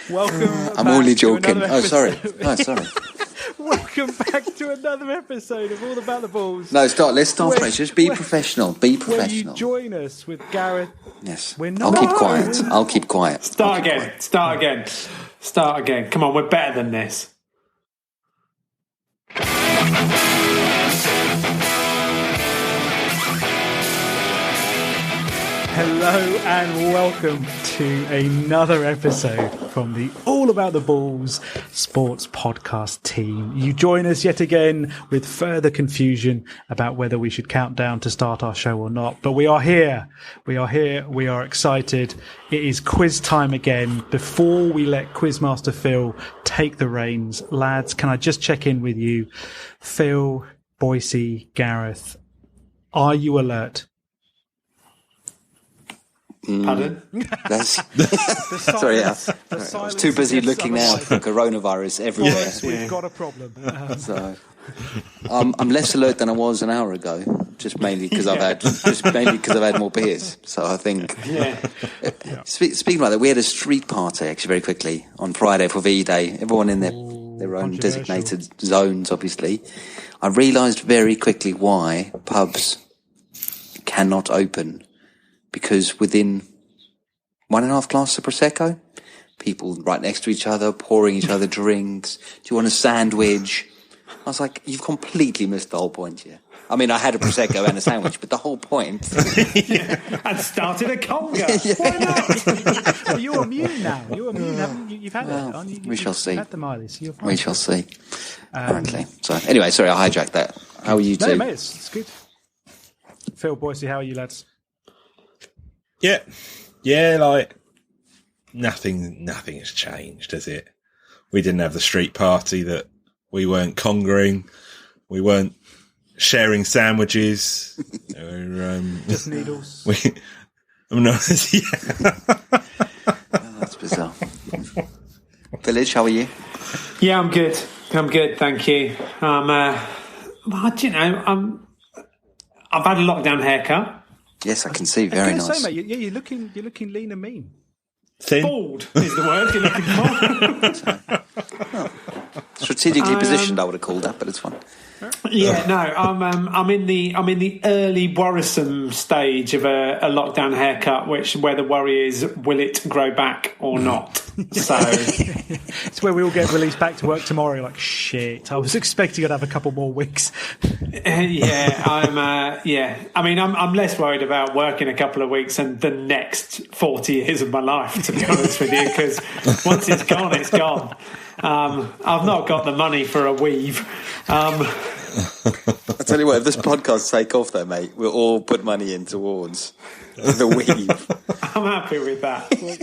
Welcome. I'm only joking. Oh, sorry. Oh, sorry. Welcome back to another episode of All About the Balls. No, let's start fresh. Just be professional. Be Where professional. you join us with Gareth. Yes. We're I'll keep quiet. Start again. Come on, we're better than this. Hello and welcome to another episode from the All About the Balls Sports Podcast team. You join us yet again with further confusion about whether we should count down to start our show or not. But we are here. We are excited. It is quiz time again. Before we let Quizmaster Phil take the reins, lads, can I just check in with you? Phil, Boise, Gareth, are you alert? Pardon? Sorry, I was too busy looking out for coronavirus everywhere. Yes, we've got a problem. So I'm less alert than I was an hour ago, just mainly because I've had more beers. So I think. Speaking about that, we had a street party actually very quickly on Friday for VE Day. Everyone in their own designated zones, obviously. I realised very quickly why pubs cannot open. Because within 1.5 glasses of Prosecco, people right next to each other, pouring each other drinks. Do you want a sandwich? I was like, you've completely missed the whole point here. I mean, I had a Prosecco and a sandwich, but the whole point... I'd started a conga. Why not? You're immune now. You're immune, haven't you? You've had it. We shall see. You've had the Miley, so you're fine. We shall see. Apparently. So, anyway, sorry, I hijacked that. How are you two? No, mate, it's good. Phil, Boise, how are you, lads? Yeah, like nothing has changed, has it? We didn't have the street party that we weren't congering. We weren't sharing sandwiches. Just needles. That's bizarre. Village, how are you? Yeah, I'm good. Thank you. I've had a lockdown haircut. Yes, I can see. Very nice. Say, mate, you're looking lean and mean. Thin. Bald is the word you're looking for. Strategically positioned, I would have called that, but it's fine. Yeah, no, I'm in the early worrisome stage of a lockdown haircut, where the worry is, will it grow back or not? So it's where we all get released back to work tomorrow. Like shit, I was expecting I'd have a couple more weeks. I'm less worried about working a couple of weeks and the next 40 years of my life, to be honest with you, because once it's gone, it's gone. I've not got the money for a weave. I tell you what, if this podcast take off, though, mate, we'll all put money in towards the weave. I'm happy with that. When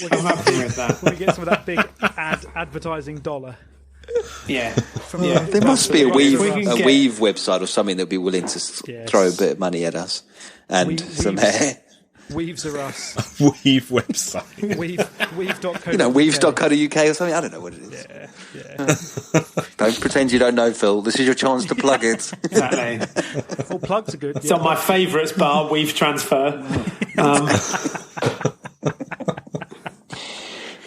we get some of that big advertising dollar. Yeah. There must be a weave website or something that'd be willing to throw a bit of money at us and some hair. Weaves are us. Weave website. Weave.co.uk. Weaves.co.uk or something. I don't know what it is. Yeah. Don't pretend you don't know, Phil. This is your chance to plug it. Exactly. All plugs are good. It's on my favourites bar, Weave Transfer.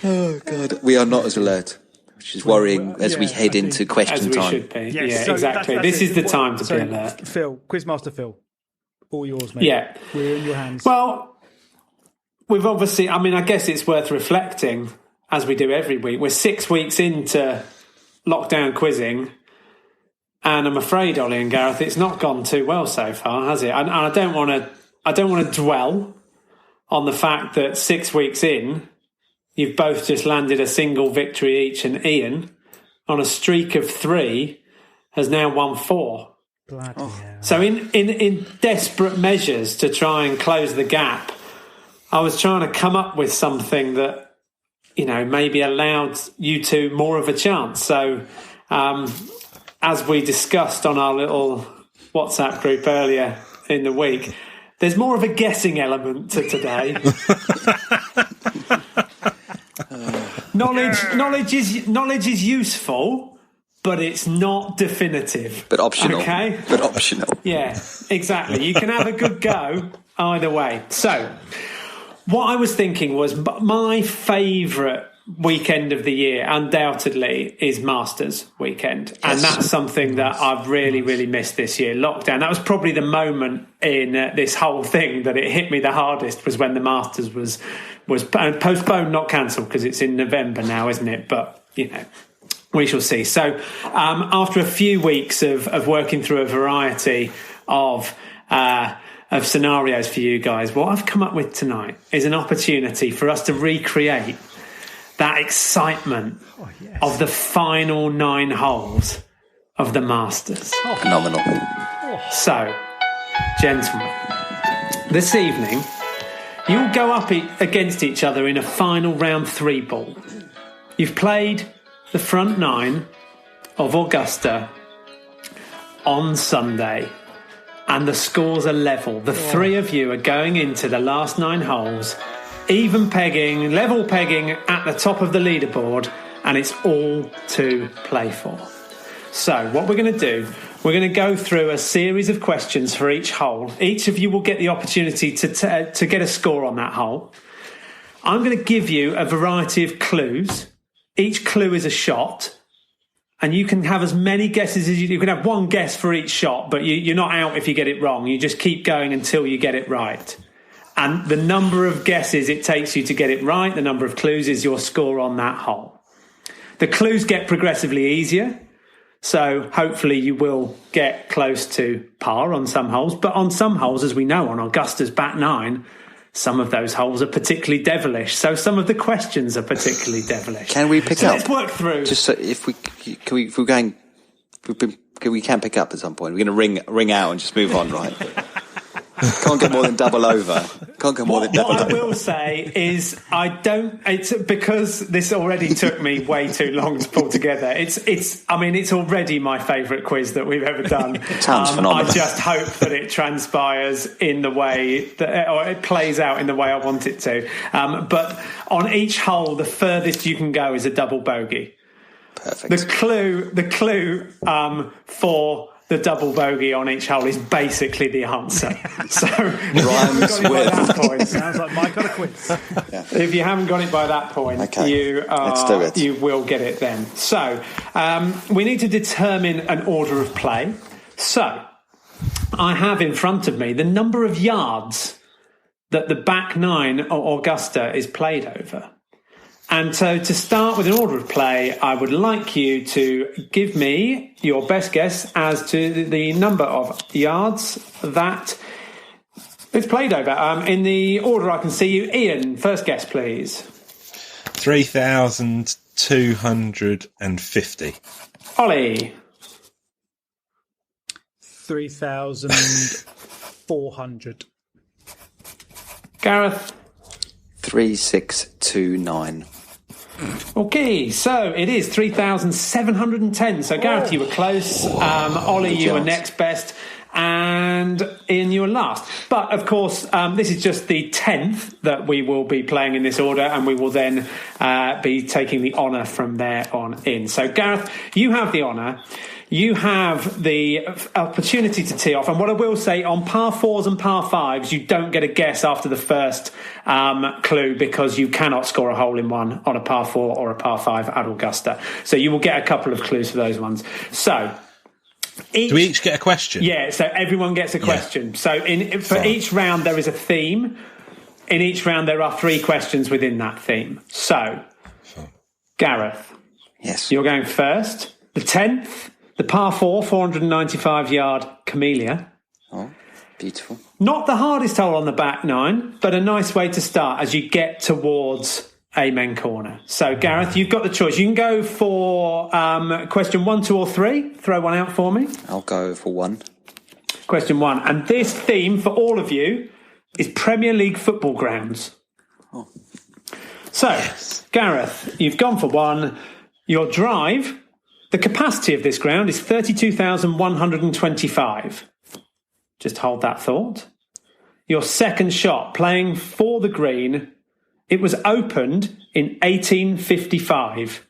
Oh, God. We are not as alert, which is worrying as we head into question as we time. should be. Yes, so exactly. This is the time to be alert. Phil, Quizmaster Phil, all yours, mate. Yeah. We're in your hands. Well, we've obviously, I guess it's worth reflecting, as we do every week. We're 6 weeks into lockdown quizzing, and I'm afraid, Ollie and Gareth, it's not gone too well so far, has it? And I don't want to dwell on the fact that 6 weeks in, you've both just landed a single victory each, and Ian, on a streak of 3, has now won 4. Bloody hell. So in desperate measures to try and close the gap, I was trying to come up with something that, maybe allowed you two more of a chance. So as we discussed on our little WhatsApp group earlier in the week, there's more of a guessing element to today. Knowledge is useful, but it's not definitive. But optional. Okay? But optional. Yeah, exactly. You can have a good go either way. So, what I was thinking was my favourite weekend of the year, undoubtedly, is Masters weekend. And that's something that I've really, really missed this year. Lockdown, that was probably the moment in this whole thing that it hit me the hardest, was when the Masters was postponed, not cancelled, because it's in November now, isn't it? But, we shall see. So after a few weeks of working through a variety of scenarios for you guys, what I've come up with tonight is an opportunity for us to recreate that excitement of the final 9 holes of the Masters. Phenomenal. So, gentlemen, this evening, you'll go up against each other in a final round 3 ball. You've played the front 9 of Augusta on Sunday, and the scores are level. The 3 of you are going into the last 9 holes even pegging, level pegging at the top of the leaderboard, and it's all to play for. So what we're going to do, we're going to go through a series of questions for each hole. Each of you will get the opportunity to get a score on that hole. I'm going to give you a variety of clues. Each clue is a shot, and you can have as many guesses as you can have. One guess for each shot, but you're not out if you get it wrong. You just keep going until you get it right. And the number of guesses it takes you to get it right, the number of clues, is your score on that hole. The clues get progressively easier, so hopefully you will get close to par on some holes. But on some holes, as we know, on Augusta's back 9, some of those holes are particularly devilish. So some of the questions are particularly devilish. Can we pick up? Let's work through. Just so if we can pick up at some point. We're going to ring out and just move on, right? Can't get more than double over. Can't get more than double over. What I will say is, it's because this already took me way too long to pull together. It's already my favourite quiz that we've ever done. Sounds phenomenal. I just hope that it transpires in the way that, or it plays out in the way I want it to. But on each hole, the furthest you can go is a double bogey. Perfect. The clue for the double bogey on each hole is basically the answer. So rhymes with. Sounds like Mike got a quiz. Yeah. If you haven't got it by that point, Let's do it. You will get it then. So we need to determine an order of play. So I have in front of me the number of yards that the back 9 of Augusta is played over. And so to start with an order of play, I would like you to give me your best guess as to the number of yards that it's played over. In the order I can see you. Ian, first guess, please. 3,250. Ollie. 3,400. Gareth. 3,629. Okay, so it is 3,710. So Gareth, you were close. Ollie, you were next best. And Ian, you were last. But of course, this is just the 10th that we will be playing in this order, and we will then be taking the honour from there on in. So Gareth, you have the honour. You have the opportunity to tee off. And what I will say, on par 4s and par 5s, you don't get a guess after the first clue, because you cannot score a hole in one on a par 4 or a par 5 at Augusta. So you will get a couple of clues for those ones. So do we each get a question? Yeah, so everyone gets a question. Yeah. So for each round, there is a theme. In each round, there are 3 questions within that theme. So, Gareth. Yes. You're going first. The 10th. The par 4, 495-yard Camellia. Oh, beautiful. Not the hardest hole on the back 9, but a nice way to start as you get towards Amen Corner. So, Gareth, you've got the choice. You can go for question 1, 2 or 3. Throw one out for me. I'll go for 1. Question 1. And this theme for all of you is Premier League football grounds. Oh. So, Gareth, you've gone for 1. Your drive... The capacity of this ground is 32,125. Just hold that thought. Your second shot, playing for the green, it was opened in 1855.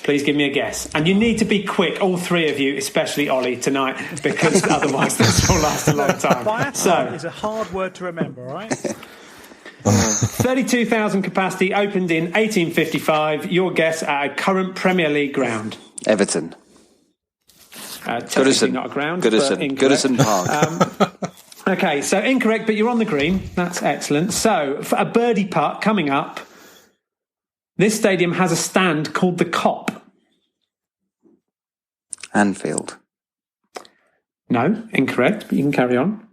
Please give me a guess. And you need to be quick, all 3 of you, especially Ollie, tonight, because otherwise this will last a long time. Biathlon is a hard word to remember, right? 32,000 capacity, opened in 1855. Your guess at a current Premier League ground. Everton. Technically not a ground. Goodison Park. Okay, so incorrect, but you're on the green. That's excellent. So, for a birdie putt coming up, this stadium has a stand called the Kop. Anfield. No, incorrect, but you can carry on.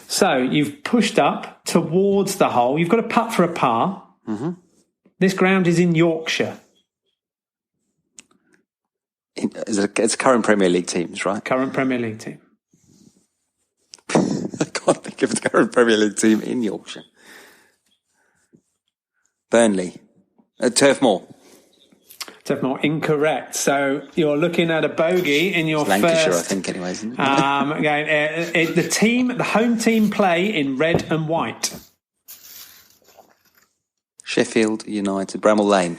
So, you've pushed up towards the hole. You've got a putt for a par. Mm-hmm. This ground is in Yorkshire. It's current Premier League teams, right? Current Premier League team. I can't think of the current Premier League team in Yorkshire. Burnley. Turf Moor. Turf Moor, incorrect. So you're looking at a bogey in your Lancashire, first... I think, anyway, isn't it? The home team play in red and white. Sheffield United. Bramall Lane.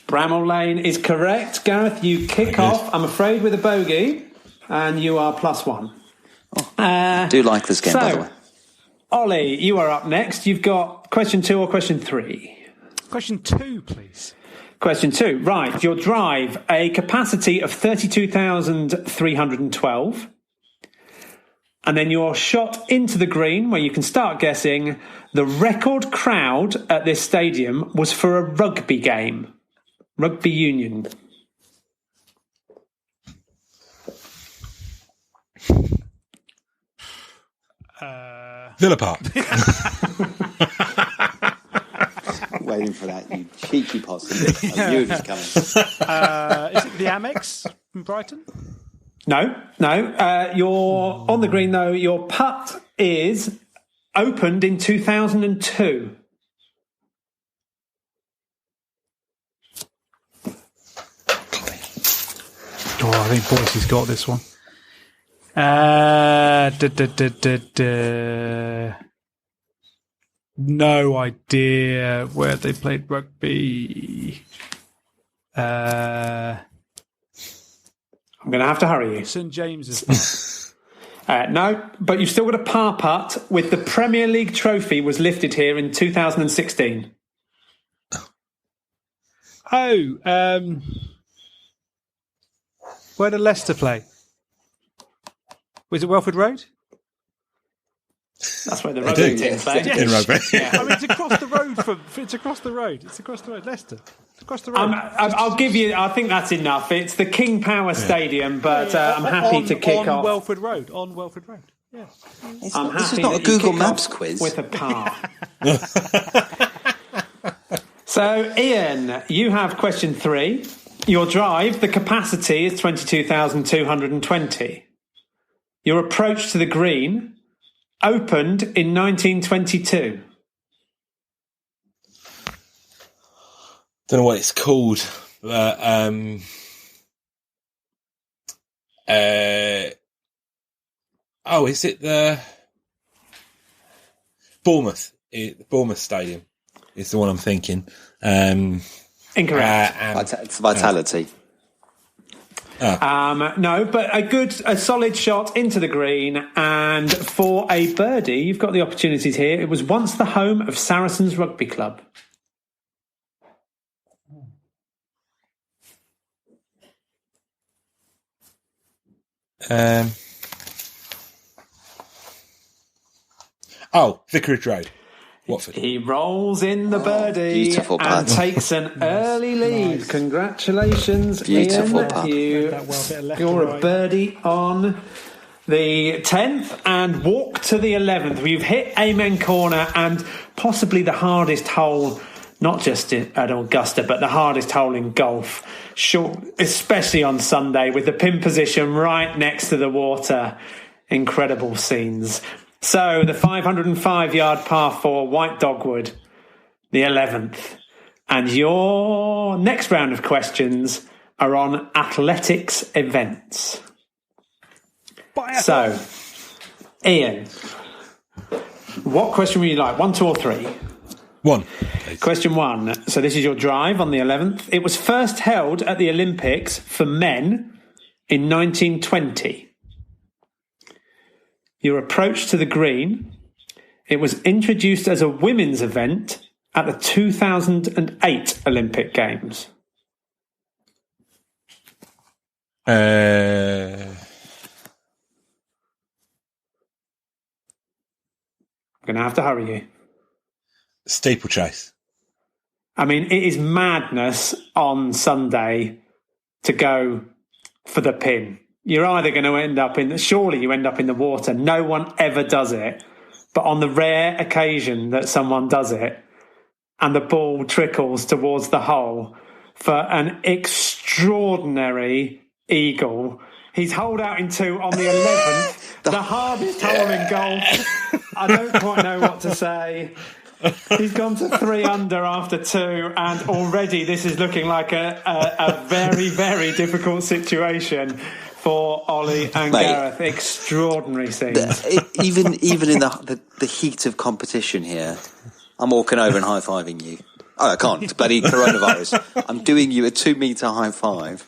Bramall Lane is correct. Gareth, you kick off, I'm afraid, with a bogey, and you are +1. I do like this game, by the way. Ollie, you are up next. You've got question 2 or question 3? Question 2, please. Question 2. Right. Your drive, a capacity of 32,312. And then your shot into the green, where you can start guessing. The record crowd at this stadium was for a rugby game. Rugby union. Villa Park. Waiting for that, you cheeky possum. I knew it was coming. Is it the Amex from Brighton? No. You're on the green, though. Your putt is opened in 2002. Oh, I think Boyce's got this one. No idea where they played rugby. I'm going to have to hurry you. St James's Park. No, but you've still got a par putt with the Premier League trophy was lifted here in 2016. Where did Leicester play? Was it Welford Road? That's where the rugby team play. In rugby. Yeah. I mean, it's across the road It's across the road. Leicester. It's across the road. I'll give you. I think that's enough. It's the King Power Stadium, but I'm happy to kick off on Welford Road. Yeah. This is not a Google Maps quiz. With a par. So, Ian, you have question 3. Your drive, the capacity is 22,220. Your approach to the green opened in 1922. Don't know what it's called. Is it the Bournemouth? Bournemouth Stadium is the one I'm thinking. Incorrect. It's Vitality. No, but a solid shot into the green, and for a birdie, you've got the opportunities here. It was once the home of Saracens Rugby Club. Vicarage Road, Watford. He rolls in the birdie beautiful and putt. takes an early lead. Nice. Beautiful Congratulations, Ian. putt. You're a birdie on the 10th and walk to the 11th. We've hit Amen Corner and possibly the hardest hole, not just at Augusta, but the hardest hole in golf. Sure, especially on Sunday with the pin position right next to the water. Incredible scenes. So the 505-yard par 4, White Dogwood, the 11th. And your next round of questions are on athletics events. So, Ian, what question would you like? 1, 2 or 3? 1. Question 1. So this is your drive on the 11th. It was first held at the Olympics for men in 1920. Your approach to the green. It was introduced as a women's event at the 2008 Olympic Games? Uh, I'm going to have to hurry you. Steeplechase. I mean, it is madness on Sunday to go for the pin. You're either going to end up surely you end up in the water. No one ever does it. But on the rare occasion that someone does it and the ball trickles towards the hole for an extraordinary eagle, he's holed out in 2 on the 11th, the hardest hole in golf. I don't quite know what to say. He's gone to 3 under after 2, and already this is looking like a very, very difficult situation for Ollie and Gareth. Extraordinary scenes. Even in the heat of competition here, I'm walking over and high-fiving you. Oh, I can't. It's bloody coronavirus. I'm doing you a 2-metre high five.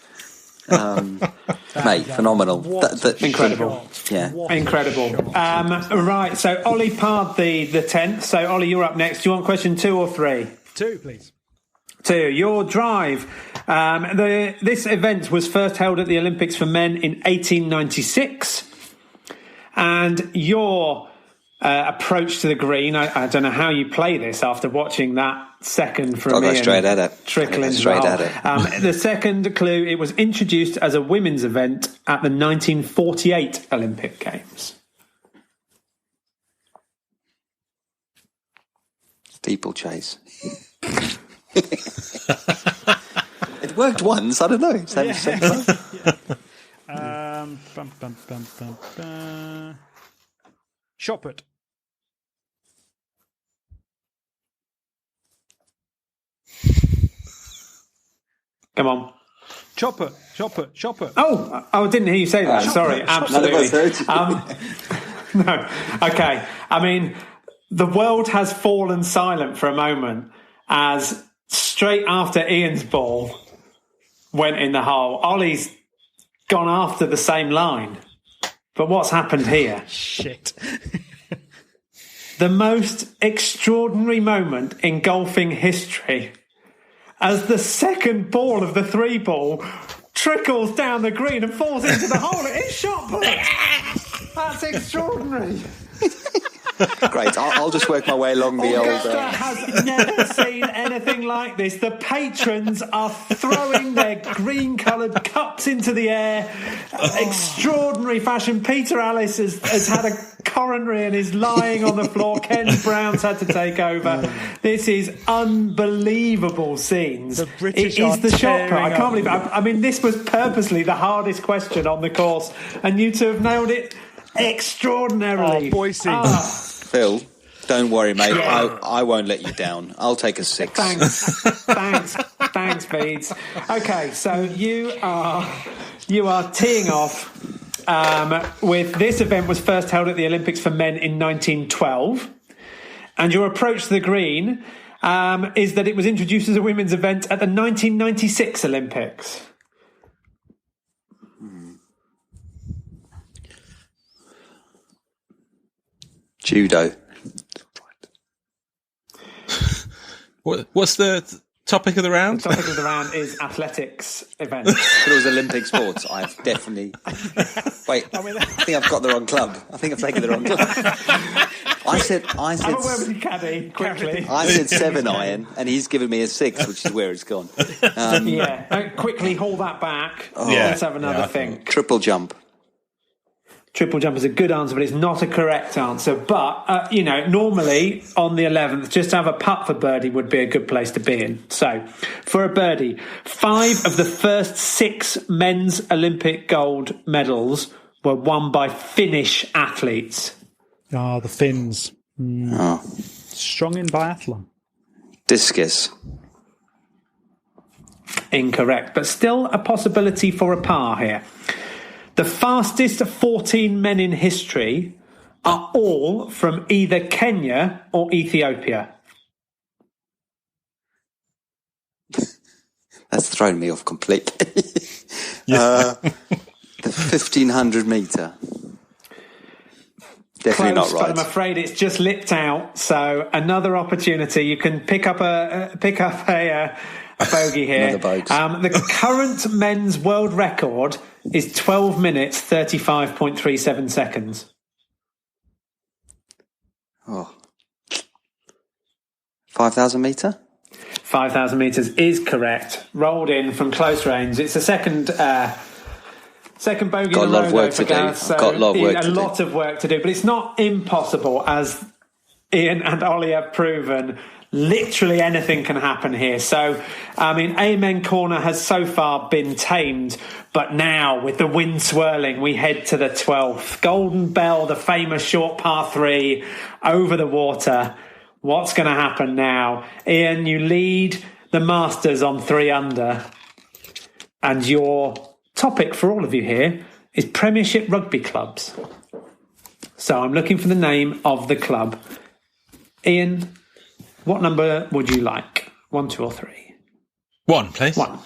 Mate, phenomenal. Incredible. Yeah. Incredible. Right, so Ollie parred the 10th. So, Ollie, you're up next. Do you want question 2 or 3? 2, please. 2. Your drive. This event was first held at the Olympics for men in 1896. And your approach to the green, I don't know how you play this after watching that second from Ian straight at it. Trickling straight at it. The second clue, it was introduced as a women's event at the 1948 Olympic Games. Steeplechase. It worked once. I don't know. Shot put. Come on. Chopper. Oh, I didn't hear you say that. Sorry, absolutely. No, okay. I mean, the world has fallen silent for a moment as straight after Ian's ball went in the hole, Ollie's gone after the same line. But what's happened here? Shit. The most extraordinary moment in golfing history as the second ball of the 3 ball trickles down the green and falls into the hole. It is shot put. That's extraordinary. Great. I'll just work my way along the Augusta has never seen anything like this. The patrons are throwing their green-coloured cups into the air. Extraordinary fashion. Peter Alice has had a coronary and is lying on the floor. Ken Brown's had to take over. This is unbelievable scenes. The British it is the shot put. I can't up. believe it. I mean, this was purposely the hardest question on the course, and you two have nailed it extraordinarily. Oh, Boise. Phil, don't worry, mate. Yeah. I won't let you down. I'll take a 6. Thanks, Beads. Okay, so you are teeing off with this event was first held at the Olympics for men in 1912, and your approach to the green is that it was introduced as a women's event at the 1996 Olympics. Judo. What's the topic of the round? The topic of the round is athletics event. If it was Olympic sports, I've definitely... Wait, I think I've got the wrong club. I think I've taken the wrong club. I said... Have a word with your caddy, quickly. I said 7 iron, and he's given me a 6, which is where it's gone. Quickly haul that back. Let's have another thing. Triple jump. Triple jump is a good answer, but it's not a correct answer. But, normally on the 11th, just to have a putt for birdie would be a good place to be in. So, for a birdie, 5 of the first 6 men's Olympic gold medals were won by Finnish athletes. Ah, the Finns. Strong in biathlon. Discus. Incorrect, but still a possibility for a par here. The fastest 14 men in history are all from either Kenya or Ethiopia. That's thrown me off completely. The 1,500 metre. Definitely Close, not right. but I'm afraid it's just lipped out. So another opportunity. You can pick up a bogey here. Another bogus. The current men's world record is 12 minutes 35.37 seconds. Oh. 5,000 metre? 5,000 metres is correct. Rolled in from close range. It's the second bogey Got in a lot a of row work for to do. Gareth. So Got a lot of work to do. A lot of work to do, but it's not impossible, as Ian and Ollie have proven. Literally anything can happen here. So, I mean, Amen Corner has so far been tamed, but now with the wind swirling, we head to the 12th. Golden Bell, the famous short par 3 over the water. What's going to happen now? Ian, you lead the Masters on 3 under, and your topic for all of you here is Premiership Rugby Clubs. So I'm looking for the name of the club. Ian, what number would you like? 1, 2 or 3? 1, please. 1.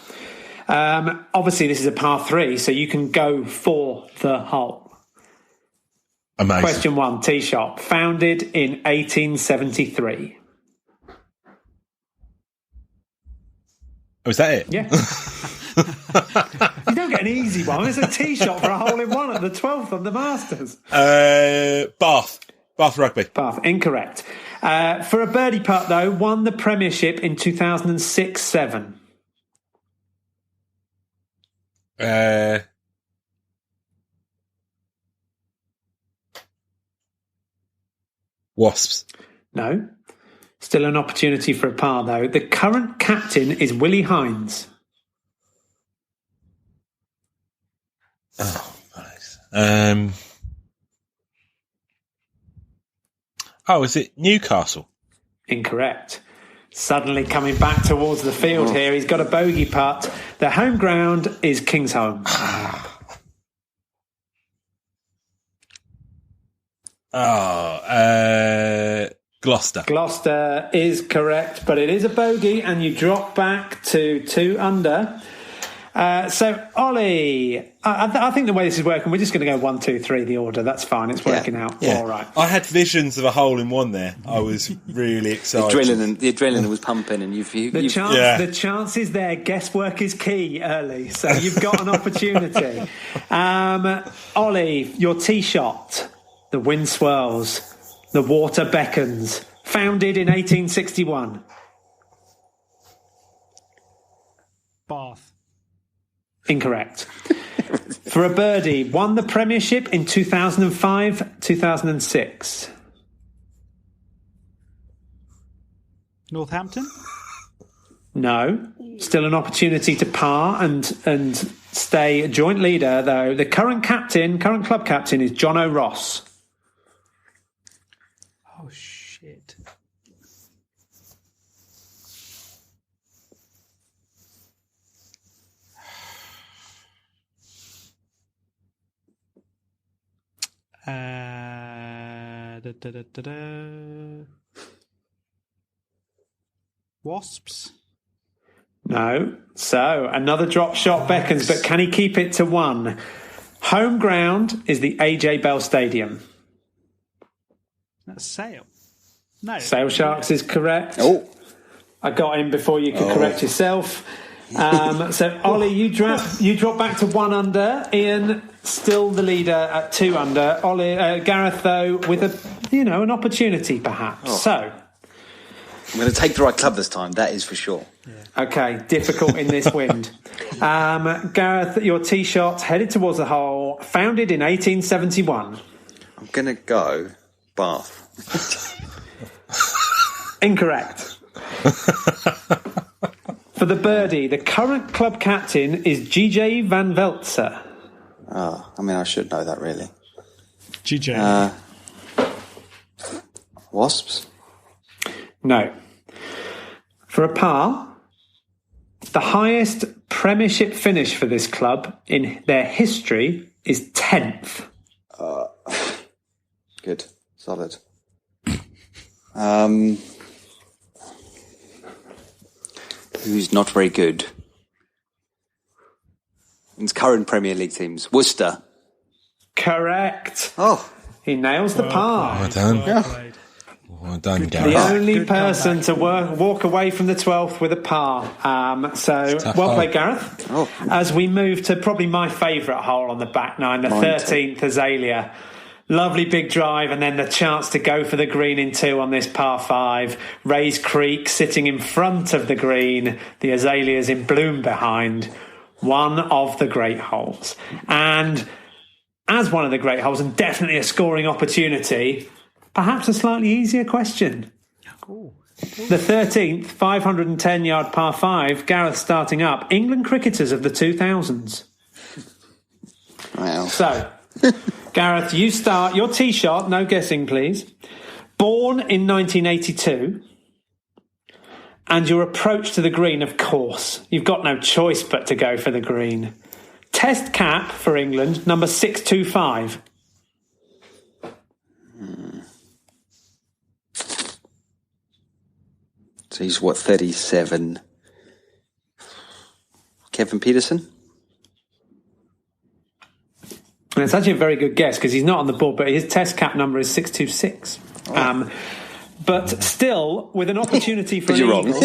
Obviously, this is a par 3, so you can go for the hole. Amazing. Question 1, tee shot. Founded in 1873. Oh, is that it? Yeah. You don't get an easy one. It's a tee shot for a hole in one at the 12th on the Masters. Bath Rugby. Bath, incorrect. For a birdie putt, though, won the Premiership in 2006-7. Wasps. No. Still an opportunity for a par, though. The current captain is Willie Hines. Oh, nice. Is it Newcastle? Incorrect. Suddenly coming back towards the field here. He's got a bogey putt. The home ground is Kingsholm. Gloucester. Gloucester is correct, but it is a bogey, and you drop back to 2 under. So, Ollie, I think the way this is working, we're just going to go 1, 2, 3, the order. That's fine. It's working out all right. I had visions of a hole in one there. I was really excited. The adrenaline was pumping, and The chance is there. Guesswork is key early, so you've got an opportunity. Ollie, your tee shot. The wind swirls. The water beckons. Founded in 1861. Bath. Incorrect. For a birdie, won the Premiership in 2005-2006. Northampton? No. Still an opportunity to par and stay joint leader, though. The current club captain is John O'Ross. Oh, shit. Wasps? No. So, another drop shot beckons, but can he keep it to 1? Home ground is the AJ Bell Stadium. That's Sale. No. Sale Sharks is correct. Oh. I got in before you could correct yourself. So, Ollie, you drop back to 1 under. Ian, still the leader at 2 under. Gareth, though, with an opportunity, perhaps. So, I'm going to take the right club this time. That is for sure. okay, difficult in this wind. Gareth, your tee shot headed towards the hole. Founded in 1871. I'm going to go Bath. Incorrect. For the birdie, the current club captain is GJ Van Veltzer. Oh, I mean, I should know that, really. GJ. Wasps? No. For a par, the highest Premiership finish for this club in their history is 10th. Good. Solid. Who's not very good? It's current Premier League teams. Worcester. Correct. Oh. He nails the par. Well done. Well played. Well done, The Gareth. only Good person comeback. to walk away from the 12th with a par. So, tough well hole. played, Gareth. Oh. As we move to probably my favourite hole on the back nine, the Mine 13th Azalea. Lovely big drive, and then the chance to go for the green in 2 on this par 5. Rays Creek sitting in front of the green, the Azaleas in bloom behind. One of the great holes. And as one of the great holes, and definitely a scoring opportunity, perhaps a slightly easier question. The 13th, 510-yard par 5, Gareth starting up. England cricketers of the 2000s. Wow. So, Gareth, you start your tee shot, no guessing, please. Born in 1982, and your approach to the green, of course. You've got no choice but to go for the green. Test cap for England, number 625. So he's what, 37? Kevin Peterson? And it's actually a very good guess because he's not on the board, but his test cap number is 626. But still, with an opportunity for But an you're wrong. eagle,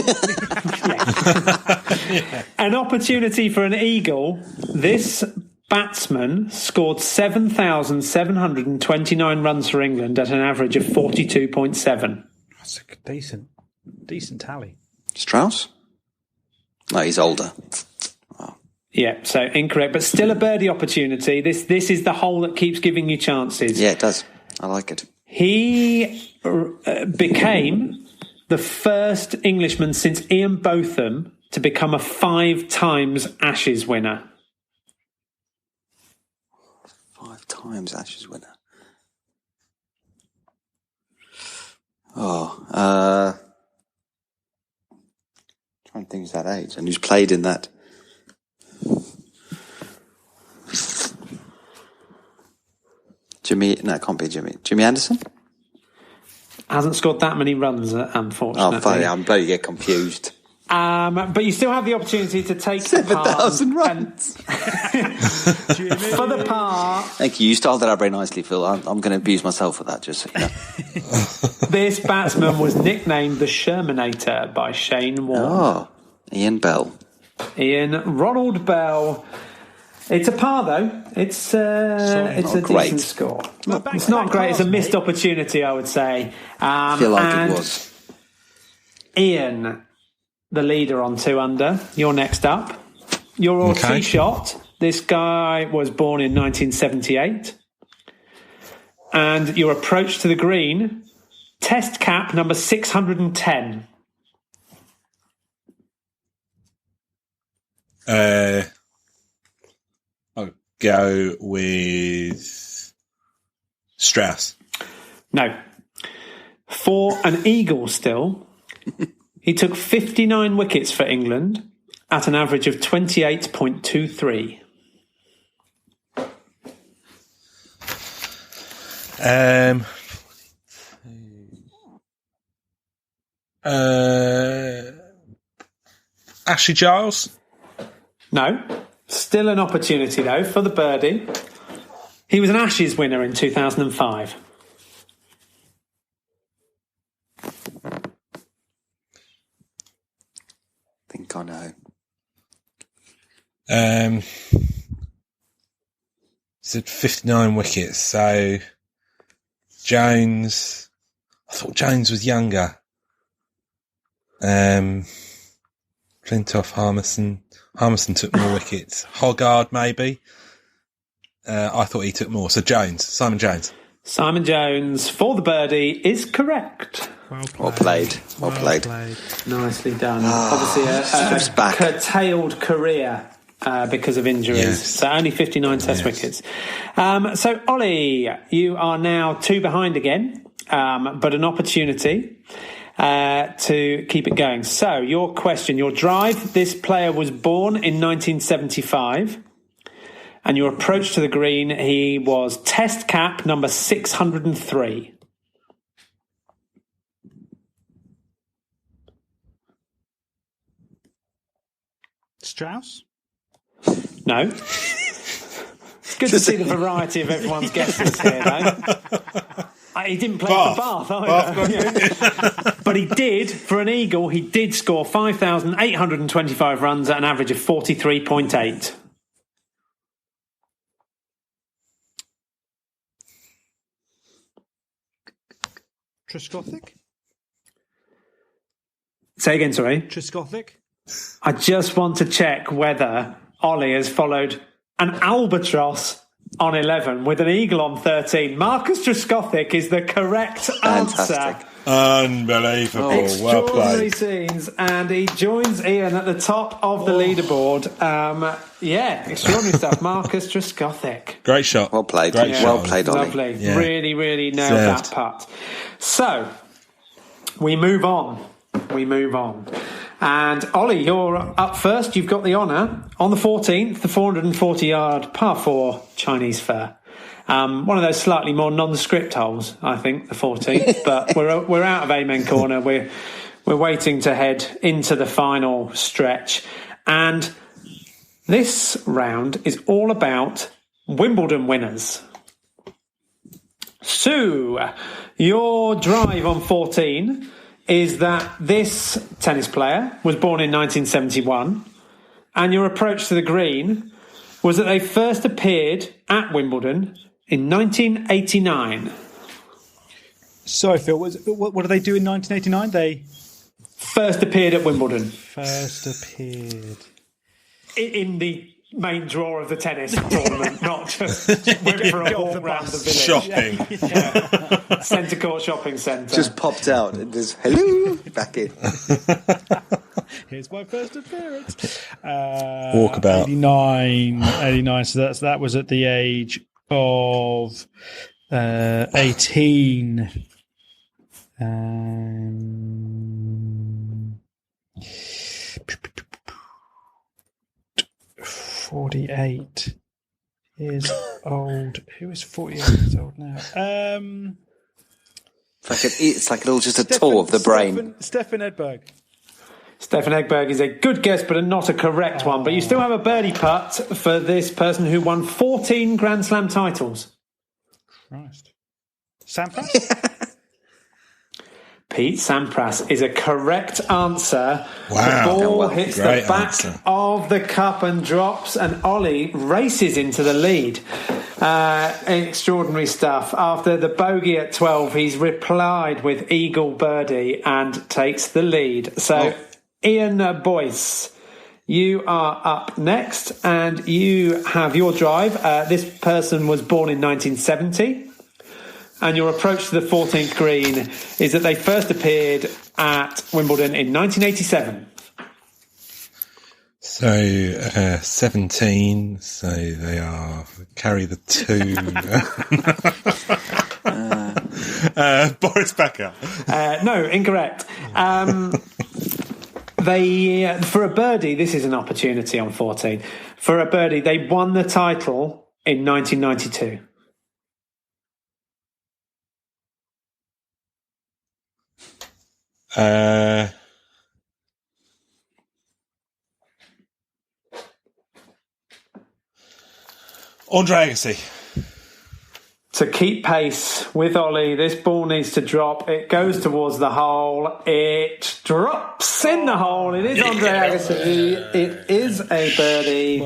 an opportunity for an eagle. This batsman scored 7,729 runs for England at an average of 42.7. That's a decent tally. Strauss? No, he's older. Yeah, so incorrect, but still a birdie opportunity. This is the hole that keeps giving you chances. Yeah, it does. I like it. He became the first Englishman since Ian Botham to become a 5 times Ashes winner. 5 times Ashes winner. Trying to think who's that age and who's played in that. No, it can't be Jimmy. Jimmy Anderson? Hasn't scored that many runs, unfortunately. Oh, funny, I'm bloody get confused. But you still have the opportunity to take 7,000 the runs. for the par. Thank you. You started that out very nicely, Phil. I'm going to abuse myself for that, just so you know. This batsman was nicknamed the Shermanator by Shane Warne. Oh, Ian Bell. Ian Ronald Bell. It's a par, though. It's a great. decent score. Well, It's not great. It's a mate. missed opportunity, I would say. I feel like and it was. Ian, the leader on 2 under. You're next up. Your tee shot. This guy was born in 1978. And your approach to the green, test cap number 610. I'll go with Strauss. No. For an eagle still, he took 59 wickets for England at an average of 28.23. Ashley Giles. No. Still an opportunity, though, for the birdie. He was an Ashes winner in 2005. I think I know. He said 59 wickets, so Jones. I thought Jones was younger. Flintoff, Harmison. Harmison took more wickets. Hoggard, maybe. I thought he took more. So Jones, Simon Jones. Simon Jones for the birdie is correct. Well played. Well played. Nicely done. Obviously, Steps a back. curtailed career because of injuries. Yes. So only 59 test wickets. So, Ollie, you are now 2 behind again, but an opportunity to keep it going. So, your question, your drive. This player was born in 1975. And your approach to the green, he was test cap number 603. Strauss? No. Good to see the variety of everyone's guesses here, though. He didn't play for Bath either. But he did, for an Eagle, he did score 5,825 runs at an average of 43.8. Trescothick? Say again, sorry. Trescothick? I just want to check whether Ollie has followed an albatross on 11 with an eagle on 13. Marcus Trescothick is the correct answer. Unbelievable. Well Extraordinary played. scenes, and he joins Ian at the top of the leaderboard. Extraordinary stuff. Marcus Trescothick. Great shot. Well played. Great shot. Well played, Ollie. Lovely. Yeah. Really, really nailed that putt. So, we move on. And Ollie, you're up first. You've got the honour. On the 14th, the 440-yard par 4 Chinese Fair. One of those slightly more nondescript holes, I think, the 14th. But we're out of Amen Corner. We're waiting to head into the final stretch. And this round is all about Wimbledon winners. So, your drive on 14 is that this tennis player was born in 1971, and your approach to the green was that they first appeared at Wimbledon in 1989. Sorry, Phil, what did they do in 1989? They first appeared at Wimbledon. First appeared In the main draw of the tennis tournament, not just went for a walk around the village. Shopping. Yeah. Centre Court Shopping Centre. Just popped out and just, hello, back in. Here's my first appearance. Walkabout. 89. So that was at the age of 18. 48 years old. Who is 48 years old now? It's like all just a tour of the brain. Stefan Edberg. Stefan Edberg is a good guess, but not a correct one. But you still have a birdie putt for this person who won 14 Grand Slam titles. Christ. Sampras? Pete Sampras is a correct answer. Wow. The ball hits the Great back answer. of the cup and drops, and Ollie races into the lead. Extraordinary stuff. After the bogey at 12, he's replied with eagle birdie and takes the lead. So, Ian Boyce, you are up next, and you have your drive. This person was born in 1970. And your approach to the 14th green is that they first appeared at Wimbledon in 1987. So 17. So they carry the 2. Boris Becker. No, incorrect. For a birdie, this is an opportunity on 14. For a birdie, they won the title in 1992. Andre Agassi. To keep pace with Ollie, this ball needs to drop. It goes towards the hole. It drops in the hole. It is Andre Agassi. It is a birdie.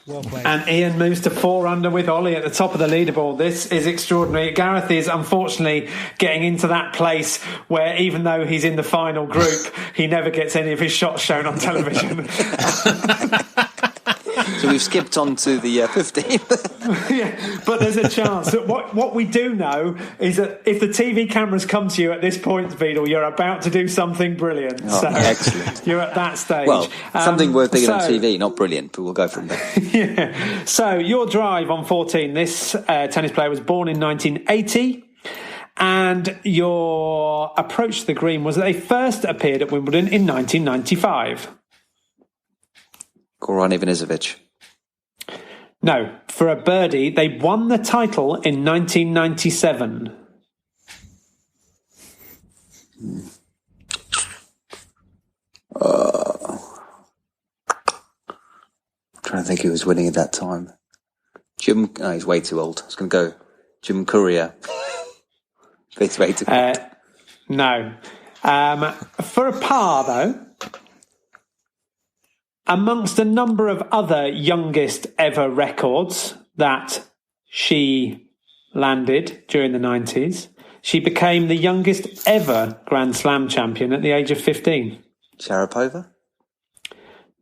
Well played. And Ian moves to 4 under with Ollie at the top of the leaderboard. This is extraordinary. Gareth is unfortunately getting into that place where even though he's in the final group, he never gets any of his shots shown on television. So we've skipped on to the 15th. Yeah, but there's a chance that what we do know is that if the TV cameras come to you at this point, Beadle, you're about to do something brilliant. Oh, excellent. You're at that stage. Well, something worth thinking on TV, not brilliant, but we'll go from there. Yeah. So your drive on 14, this tennis player was born in 1980. And your approach to the green was that they first appeared at Wimbledon in 1995. Goran Ivanisevic. No, for a birdie, they won the title in 1997. I'm trying to think who was winning at that time. he's way too old. I was going to go Jim Courier. He's way too old. No. For a par, though, amongst a number of other youngest ever records that she landed during the 90s, she became the youngest ever Grand Slam champion at the age of 15. Sharapova?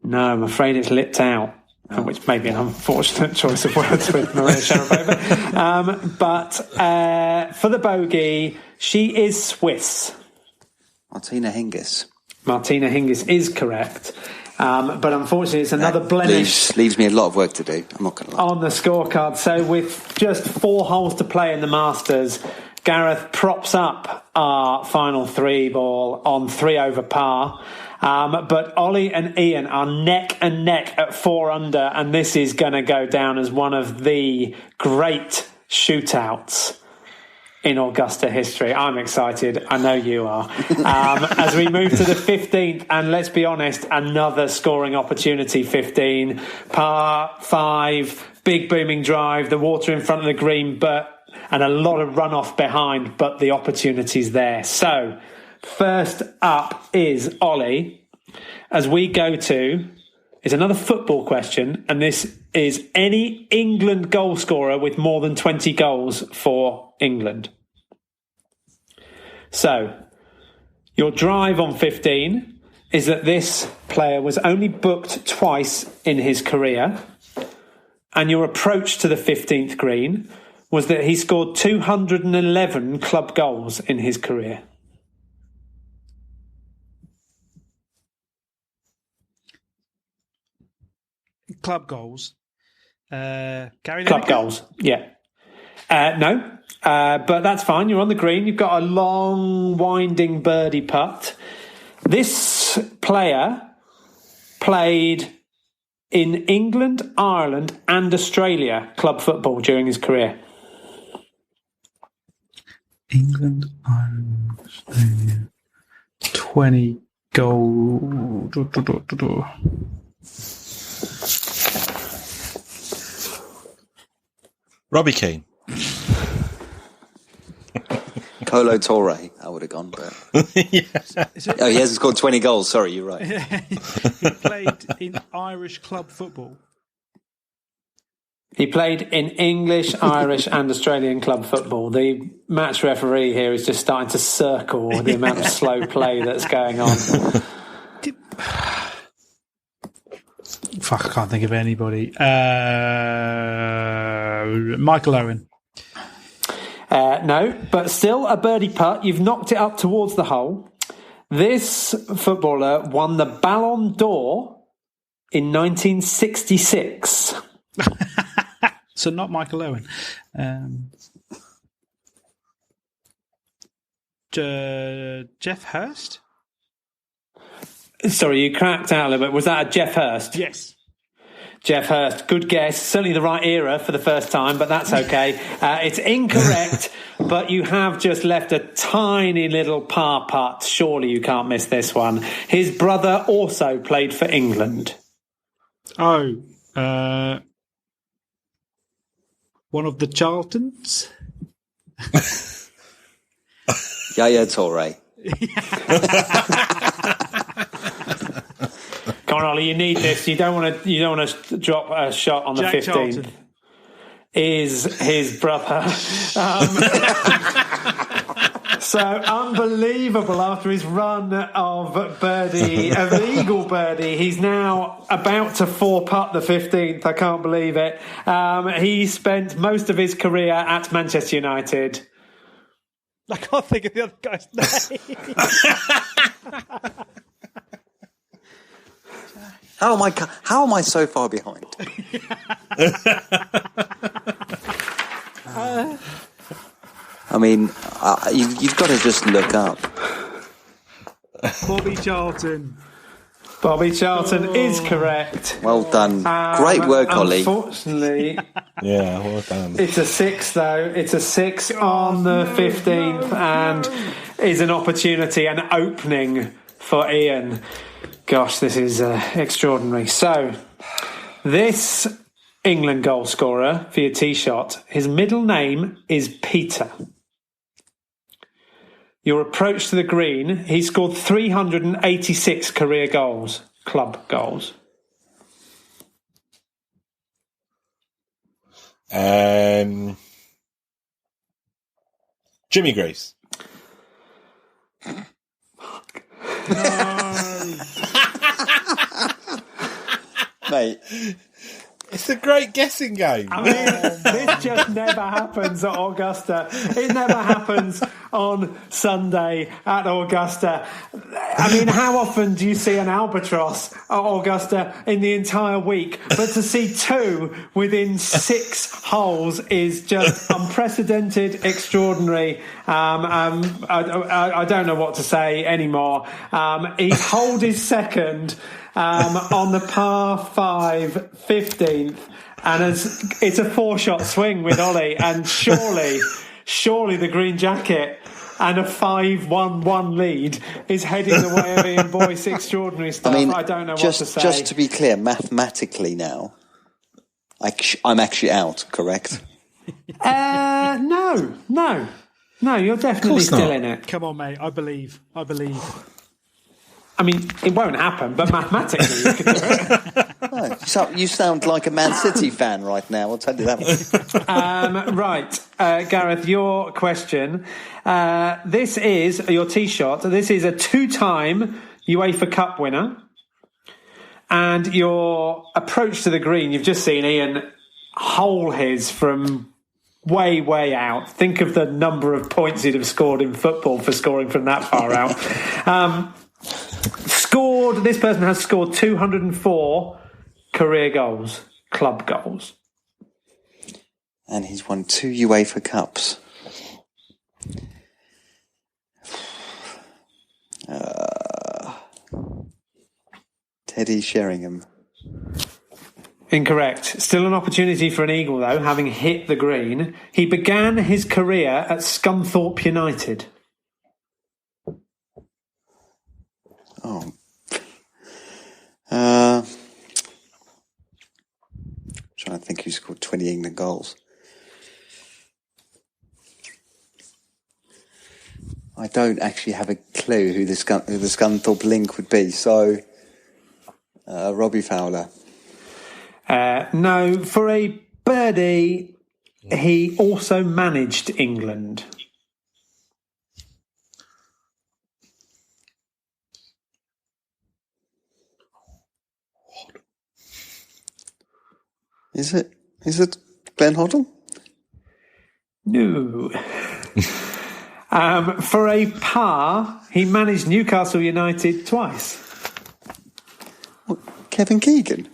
No, I'm afraid it's lipped out, which may be an unfortunate choice of words with Maria Sharapova. But for the bogey, she is Swiss. Martina Hingis. Martina Hingis is correct. But unfortunately, it's another blemish. Leaves me a lot of work to do. I'm not going to lie. On the scorecard. So with just 4 holes to play in the Masters, Gareth props up our final 3 ball on 3 over par. But Ollie and Ian are neck and neck at 4 under, and this is going to go down as one of the great shootouts in Augusta history. I'm excited. I know you are. As we move to the 15th, and let's be honest, another scoring opportunity, 15. Par 5, big booming drive, the water in front of the green, and a lot of runoff behind, but the opportunity's there. So, first up is Ollie. As we go to, is another football question, and this is any England goal scorer with more than 20 goals for England. So, your drive on 15 is that this player was only booked twice in his career, and your approach to the 15th green was that he scored 211 club goals in his career. Club goals. Gary Club Lineker? goals, yeah. No, but that's fine. You're on the green. You've got a long, winding birdie putt. This player played in England, Ireland and Australia club football during his career. England, Ireland, Australia. 20 goals. Robbie Keane. Colo Torre, I would have gone, but He hasn't scored 20 goals. Sorry, you're right. He played in Irish club football. He played in English, Irish and Australian club football. The match referee here is just starting to circle the amount of slow play that's going on. Fuck, I can't think of anybody. Michael Owen. No, but still a birdie putt. You've knocked it up towards the hole. This footballer won the Ballon d'Or in 1966. So not Michael Owen. Jeff Hurst? Sorry, you cracked out a little bit. Was that a Jeff Hurst? Yes. Jeff Hurst, good guess. Certainly the right era for the first time, but that's okay. It's incorrect, but you have just left a tiny little par putt. Surely you can't miss this one. His brother also played for England. Oh, one of the Charltons? Yaya Toure. Come on, Ollie, you need this. You don't want to drop a shot on Jack the 15th. Charlton. Is his brother. So unbelievable after his run of birdie, of eagle birdie. He's now about to 4-putt the 15th. I can't believe it. He spent most of his career at Manchester United. I can't think of the other guy's name. How am I so far behind? I mean, you've got to just look up. Bobby Charlton. Bobby Charlton is correct. Well done. Great work, Ollie. Unfortunately, Yeah, well done. it's a 6, though. It's a 6 on the 15th and is an opportunity, an opening for Ian. Gosh, this is extraordinary. So, this England goal scorer for your tee shot. His middle name is Peter. Your approach to the green, he scored 386 career goals, club goals. Jimmy Greaves. Mate. It's a great guessing game. I mean, this just never happens at Augusta. It never happens on Sunday at Augusta. I mean, how often do you see an albatross at Augusta in the entire week? But to see two within 6 holes is just unprecedented, extraordinary. I don't know what to say anymore. He's holed his second on the par 5 15th, and it's a 4-shot swing with Ollie, and surely the green jacket and a 5-1-1 lead is heading the way of Ian Boyce. Extraordinary stuff. I don't know what to say. Just to be clear, mathematically now, I'm actually out, correct? No, you're definitely still in it. Come on, mate. I believe. I mean, it won't happen, but mathematically you can do it. No, so you sound like a Man City fan right now, I'll tell you that. Right, Gareth, your question. This is your tee shot. This is a 2-time UEFA Cup winner. And your approach to the green, you've just seen Ian hole his from way, way out. Think of the number of points he'd have scored in football for scoring from that far out. This person has scored 204 career goals, club goals. And he's won 2 UEFA Cups. Teddy Sheringham. Incorrect. Still an opportunity for an eagle, though, having hit the green. He began his career at Scunthorpe United. Oh. Trying to think who scored 20 England goals. I don't actually have a clue who the Scunthorpe link would be, so Robbie Fowler. No, for a birdie, he also managed England. Is it Glenn Hoddle? No. For a par, he managed Newcastle United twice. What, Kevin Keegan?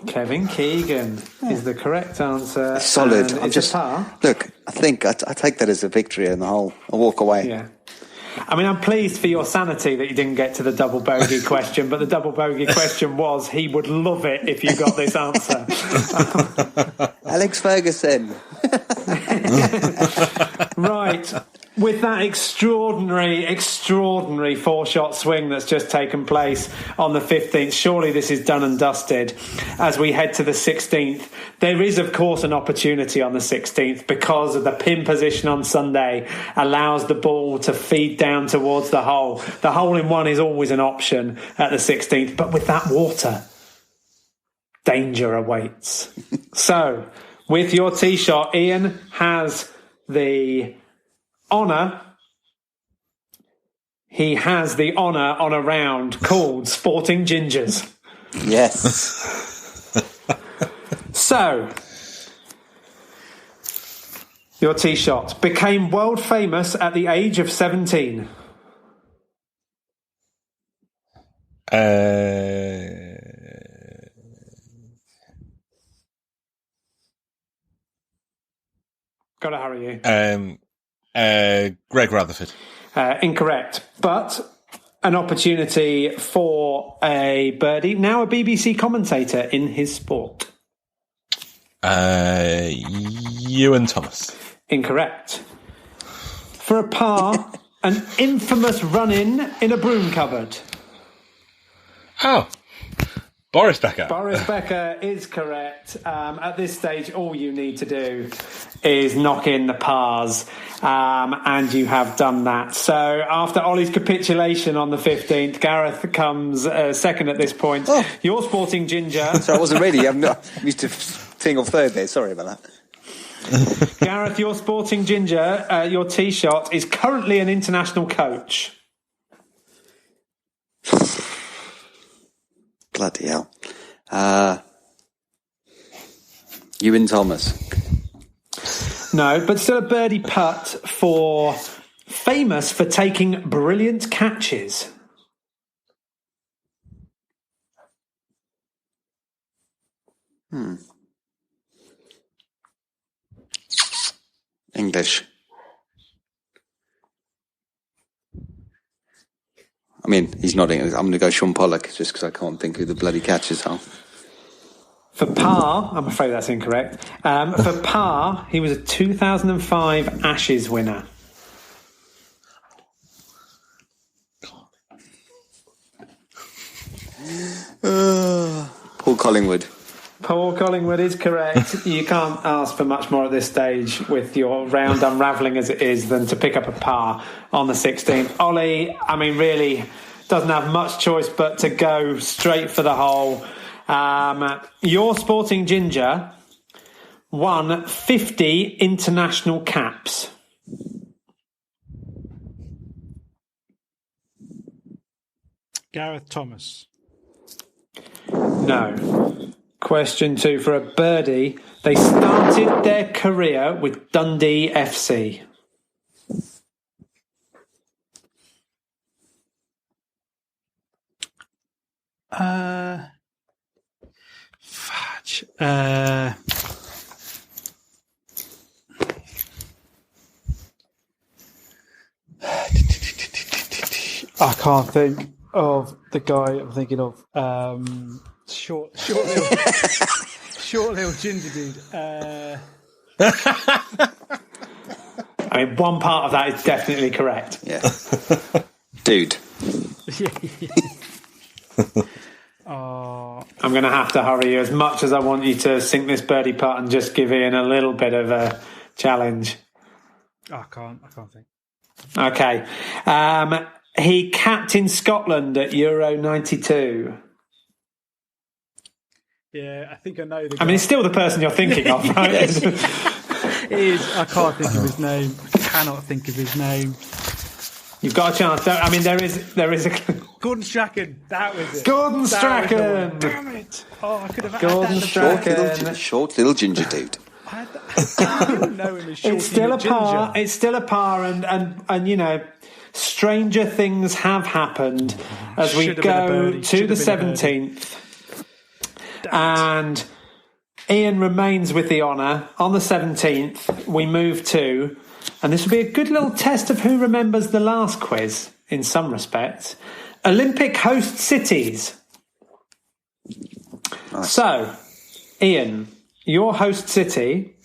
Kevin Keegan is the correct answer. Solid. I'm just par. Look, I think I take that as a victory in the whole. I'll walk away. Yeah. I mean, I'm pleased for your sanity that you didn't get to the double bogey question, but the double bogey question was he would love it if you got this answer. Alex Ferguson. Right. With that extraordinary 4-shot swing that's just taken place on the 15th, surely this is done and dusted as we head to the 16th. There is, of course, an opportunity on the 16th because of the pin position on Sunday allows the ball to feed down towards the hole. The hole-in-one is always an option at the 16th, but with that water, danger awaits. So, with your tee shot, Ian has the honour. He has the honour on a round called Sporting Gingers. Yes. So, your tee shot became world famous at the age of 17. Gotta hurry you. Greg Rutherford. Incorrect, but an opportunity for a birdie. Now a BBC commentator in his sport. Ewan Thomas. Incorrect. For a par, an infamous run-in a broom cupboard. Oh. Boris Becker. Boris Becker is correct. At this stage, all you need to do is knock in the pars, and you have done that. So after Ollie's capitulation on the 15th, Gareth comes second at this point. Oh. You're sporting ginger. So I wasn't ready. I'm used to thing off third there. Sorry about that. Gareth, you're sporting ginger. Your tee shot is currently an international coach. Bloody hell. Ewan Thomas. No, but still a birdie putt famous for taking brilliant catches. English. I mean, he's not English. I'm going to go Sean Pollock just because I can't think who the bloody catches are. For par, I'm afraid that's incorrect. For par, he was a 2005 Ashes winner. Paul Collingwood. Paul Collingwood is correct. You can't ask for much more at this stage with your round unravelling as it is than to pick up a par on the 16th. Ollie, I mean, really doesn't have much choice but to go straight for the hole. Your sporting ginger won 50 international caps. Gareth Thomas. No. Question 2 for a birdie. They started their career with Dundee FC. Fudge. I can't think of the guy I'm thinking of. Short little ginger dude. I mean, one part of that is definitely correct. Yeah. Dude. I'm going to have to hurry you as much as I want you to sink this birdie putt and just give Ian a little bit of a challenge. I can't think. Okay. He captained Scotland at Euro 92. Yeah, I think I know the guy. I mean, it's still the person you're thinking of, right? It is. I can't think of his name. I cannot think of his name. You've got a chance. I mean, there is a... Gordon Strachan. That was it. Gordon Strachan. Damn it. Oh, I could have Gordon Strachan. Short little ginger dude. I didn't know him as Shorty It's still a the par. Ginger. It's still a par, and you know, stranger things have happened as we Should have been a go birdie. to Should the have been a birdie. 17th. And Ian remains with the honour. On the 17th, we move to, and this will be a good little test of who remembers the last quiz in some respects, Olympic host cities. Nice. So, Ian, your host city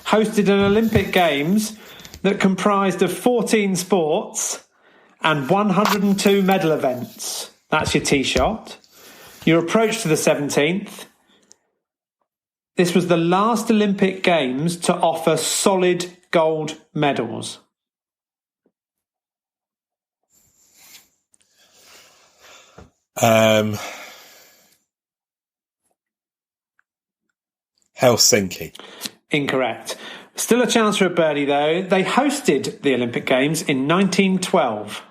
hosted an Olympic Games that comprised of 14 sports and 102 medal events. That's your tee shot. Your approach to the 17th. This was the last Olympic Games to offer solid gold medals. Helsinki. Incorrect. Still a chance for a birdie, though. They hosted the Olympic Games in 1912.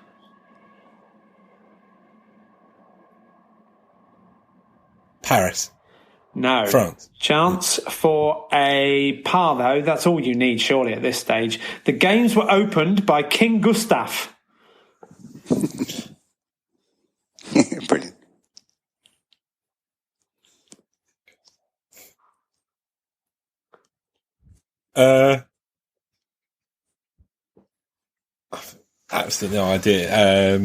Paris. No. France. Chance for a par, though. That's all you need, surely, at this stage. The games were opened by King Gustav. Brilliant. Absolutely no idea.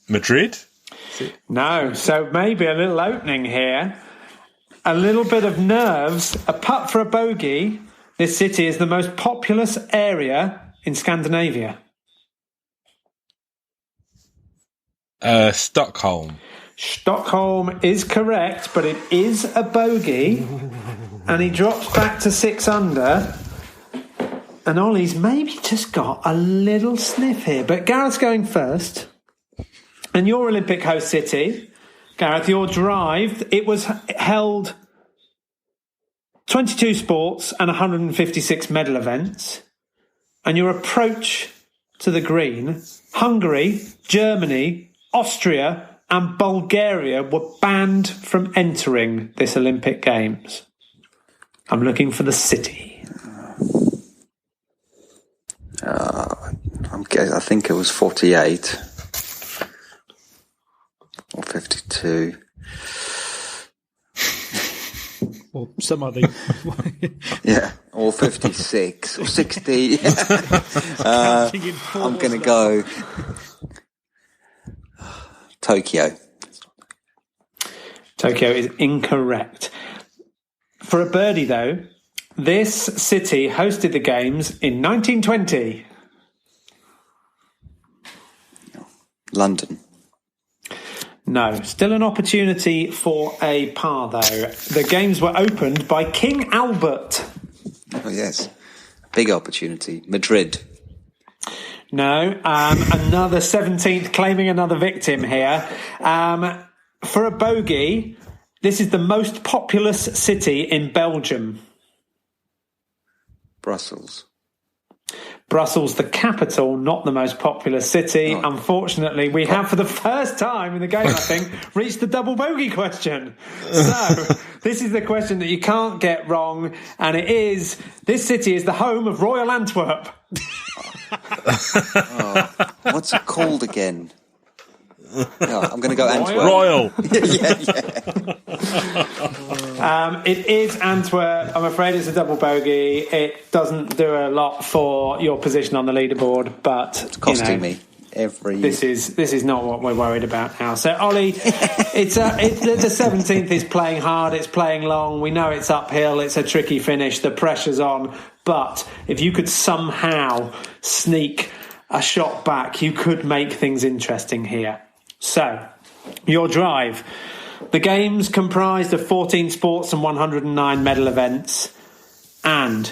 Madrid? No, so maybe a little opening here. A little bit of nerves. A putt for a bogey. This city is the most populous area in Scandinavia. Stockholm. Stockholm is correct, but it is a bogey. And he drops back to 6 under. And Ollie's maybe just got a little sniff here. But Gareth's going first. And your Olympic host city, Gareth, your drive, it was held 22 sports and 156 medal events. And your approach to the green, Hungary, Germany, Austria and Bulgaria were banned from entering this Olympic Games. I'm looking for the city. I think it was 48 or 52. Or some other. Yeah, or 56 or 60. I'm going to go Tokyo. Tokyo is incorrect. For a birdie, though, this city hosted the Games in 1920. London. No, still an opportunity for a par, though. The Games were opened by King Albert. Oh, yes. Big opportunity. Madrid. No, another 17th claiming another victim here. For a bogey, this is the most populous city in Belgium. Brussels. Brussels, the capital, not the most populous city. Oh. Unfortunately, we have, for the first time in the game, I think, reached the double bogey question. So, this is the question that you can't get wrong, and it is, this city is the home of Royal Antwerp. What's it called again? No, I'm going to go Antwerp. Royal. It is Antwerp. I'm afraid it's a double bogey. It doesn't do a lot for your position on the leaderboard, but it's costing me every. This is not what we're worried about now. So Ollie, the 17th is playing hard. It's playing long. We know it's uphill. It's a tricky finish. The pressure's on. But if you could somehow sneak a shot back, you could make things interesting here. So, your drive. The Games comprised of 14 sports and 109 medal events. And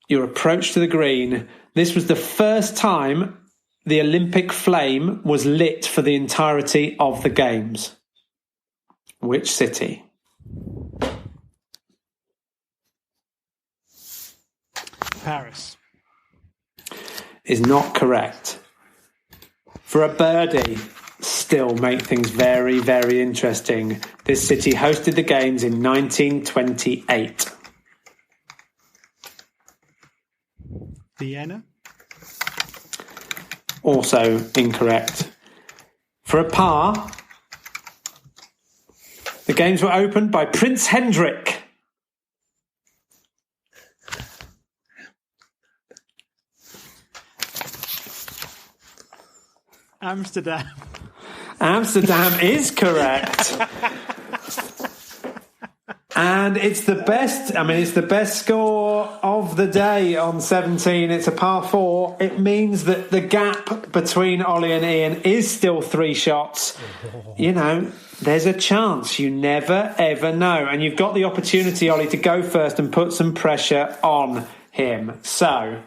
your approach to the green. This was the first time the Olympic flame was lit for the entirety of the Games. Which city? Paris. Is not correct. For a birdie, still make things very, very interesting. This city hosted the Games in 1928. Vienna? Also incorrect. For a par, the Games were opened by Prince Hendrik. Amsterdam. Amsterdam is correct. And it's the best score of the day on 17. It's a par 4. It means that the gap between Ollie and Ian is still 3 shots. You know, there's a chance. You never, ever know. And you've got the opportunity, Ollie, to go first and put some pressure on him. So,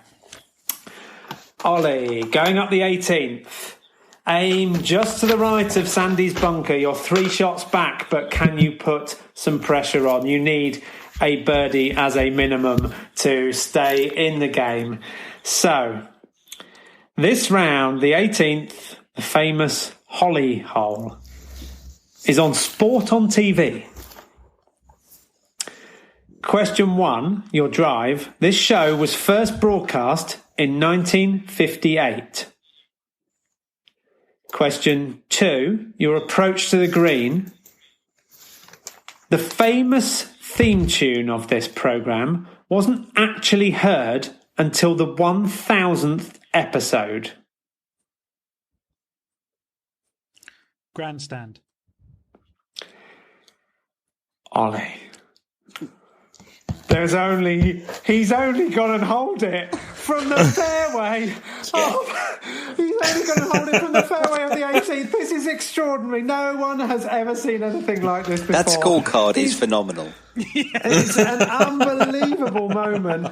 Ollie, going up the 18th. Aim just to the right of Sandy's bunker. You're 3 shots back, but can you put some pressure on? You need a birdie as a minimum to stay in the game. So, this round, the 18th, the famous Holly Hole, is on Sport on TV. Question 1, your drive. This show was first broadcast in 1958. Question 2, your approach to the green. The famous theme tune of this programme wasn't actually heard until the 1000th episode. Grandstand. Ollie. He's only gone and hold it from the fairway. Oh, he's only going to hold it from the fairway of the 18th. This is extraordinary. No one has ever seen anything like this before. That scorecard is phenomenal. It's an unbelievable moment.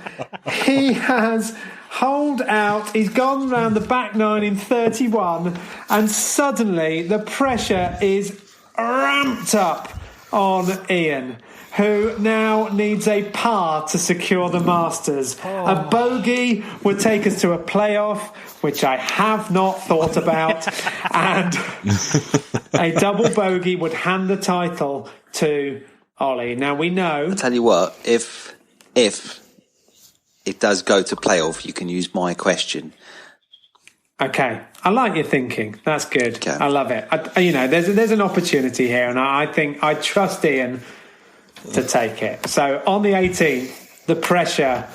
He has holed out. He's gone round the back nine in 31, and suddenly the pressure is ramped up on Ian, who now needs a par to secure the Masters. A bogey would take us to a playoff, which I have not thought about, and a double bogey would hand the title to Ollie. Now we know. I'll tell you what, if it does go to playoff, you can use my question. Okay, I like your thinking. That's good. Okay. I love it. There's an opportunity here, and I think I trust Ian to take it. So on the 18th, the pressure,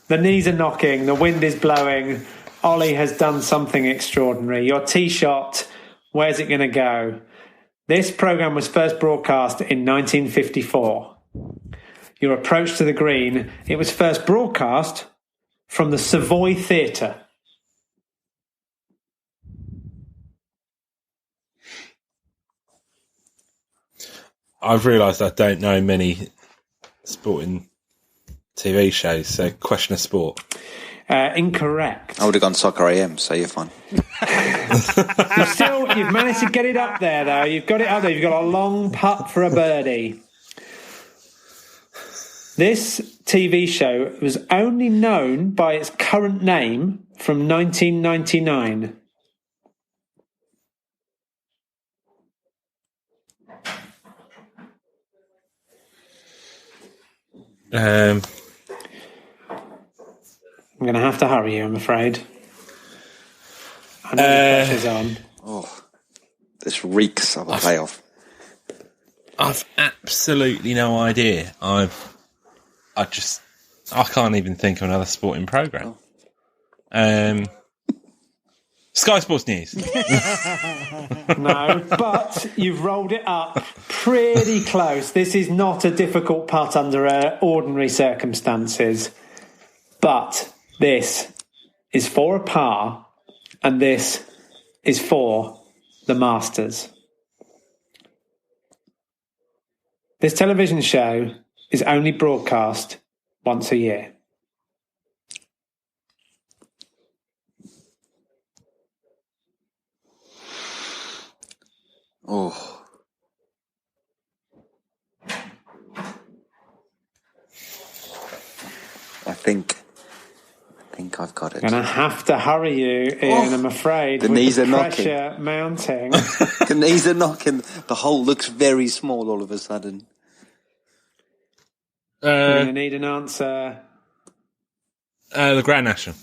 the knees are knocking, the wind is blowing. Ollie has done something extraordinary. Your tee shot, where's it going to go? This programme was first broadcast in 1954. Your approach to the green, it was first broadcast from the Savoy Theatre. I've realised I don't know many sporting TV shows, so question of sport. Incorrect. I would have gone Soccer AM, so you're fine. You've managed to get it up there, though. You've got it up there. You've got a long putt for a birdie. This TV show was only known by its current name from 1999. I'm going to have to hurry you, I'm afraid. I know the pressure's on. Oh, this reeks of a playoff. I've absolutely no idea. I can't even think of another sporting programme. Sky Sports News. No, but you've rolled it up pretty close. This is not a difficult putt under ordinary circumstances. But this is for a par, and this is for the Masters. This television show is only broadcast once a year. Oh. I think I've got it. Gonna have to hurry you, Ian, I'm afraid. The knees are knocking. Pressure mounting. The knees are knocking. The hole looks very small all of a sudden. We're going to need an answer. The Grand National.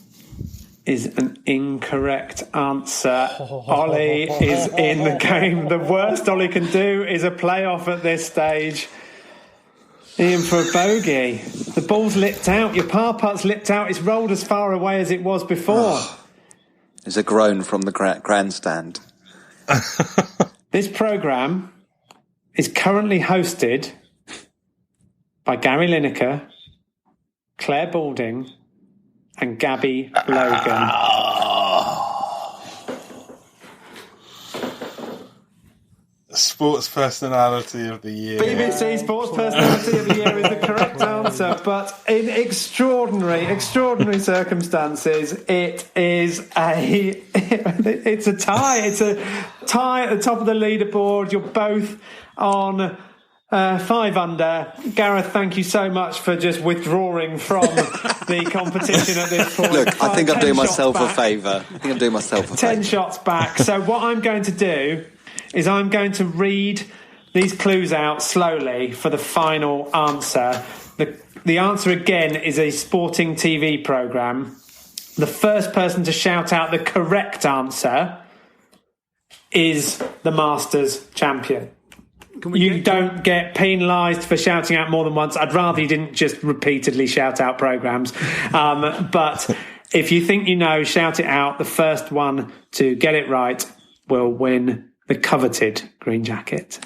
Is an incorrect answer. Ollie is in the game. The worst Ollie can do is a playoff at this stage. Ian for a bogey. The ball's lipped out. Your par putt's lipped out. It's rolled as far away as it was before. There's a groan from the grandstand. This programme is currently hosted by Gary Lineker, Claire Balding, and Gabby Logan. Sports Personality of the Year. BBC Sports Personality of the Year is the correct answer, but in extraordinary circumstances, it's a tie. It's a tie at the top of the leaderboard. You're both on 5 under. Gareth, thank you so much for just withdrawing from the competition at this point. Look, I think I'm doing myself a favour. 10 shots back. So what I'm going to do is I'm going to read these clues out slowly for the final answer. The answer again is a sporting TV programme. The first person to shout out the correct answer is the Masters champion. You don't get penalised for shouting out more than once. I'd rather you didn't just repeatedly shout out programmes. But if you think you know, shout it out. The first one to get it right will win the coveted green jacket.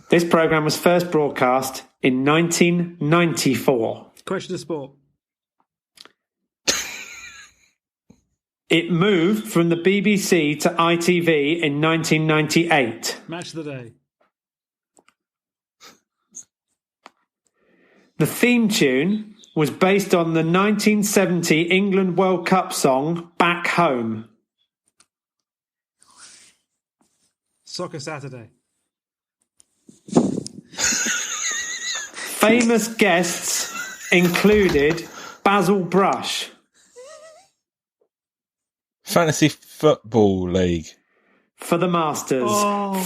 This programme was first broadcast in 1994. Question of sport. It moved from the BBC to ITV in 1998. Match of the day. The theme tune was based on the 1970 England World Cup song Back Home. Soccer Saturday. Famous guests included Basil Brush. Fantasy Football League. For the Masters,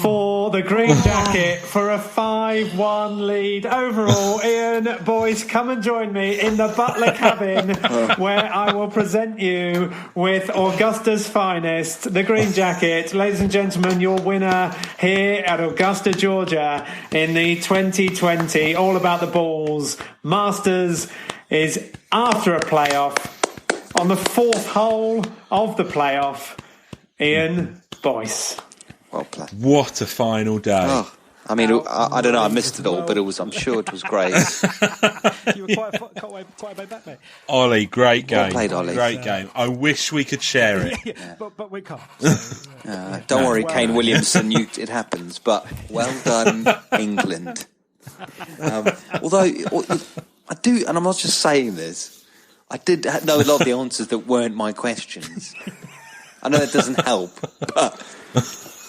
for the Green Jacket, for a 5-1 lead overall. Ian, boys, come and join me in the Butler cabin where I will present you with Augusta's finest, the Green Jacket. Ladies and gentlemen, your winner here at Augusta, Georgia in the 2020 All About the Balls Masters is after a playoff on the fourth hole of the playoff. Ian Boyce. Well played. What a final day. Oh, I mean, I don't know, I missed it all, but I'm sure it was great. You were quite a way back, mate. Ollie, great game. Well played, Ollie. Great game. I wish we could share it. Yeah. But we can't. Don't worry, Kane Williamson, it happens, but well done, England. Although, I do, and I'm not just saying this, I did know a lot of the answers that weren't my questions. I know that doesn't help, but...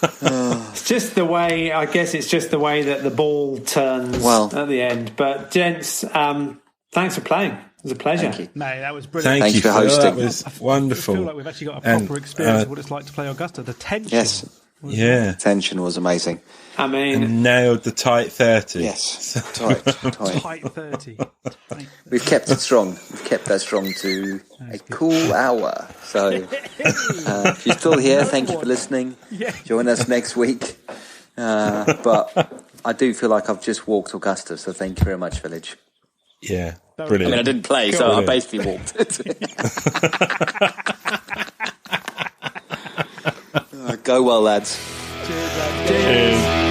It's just the way, I guess it's just the way that the ball turns at the end. But, gents, thanks for playing. It was a pleasure. Thank you. Mate, that was brilliant. Thank you for hosting. That was wonderful. I feel like we've actually got a proper experience of what it's like to play Augusta. The tension. Yes. Yeah. Tension was amazing. I mean... And nailed the tight 30. Yes. Tight. Tight 30. We've kept it strong. We've kept that strong to a cool hour. So, if you're still here, thank you for listening. Join us next week. But I do feel like I've just walked Augusta, so thank you very much, Village. Yeah. I Brilliant. mean, I didn't play, so I basically walked. Go well, lads. Cheers, lads. Cheers.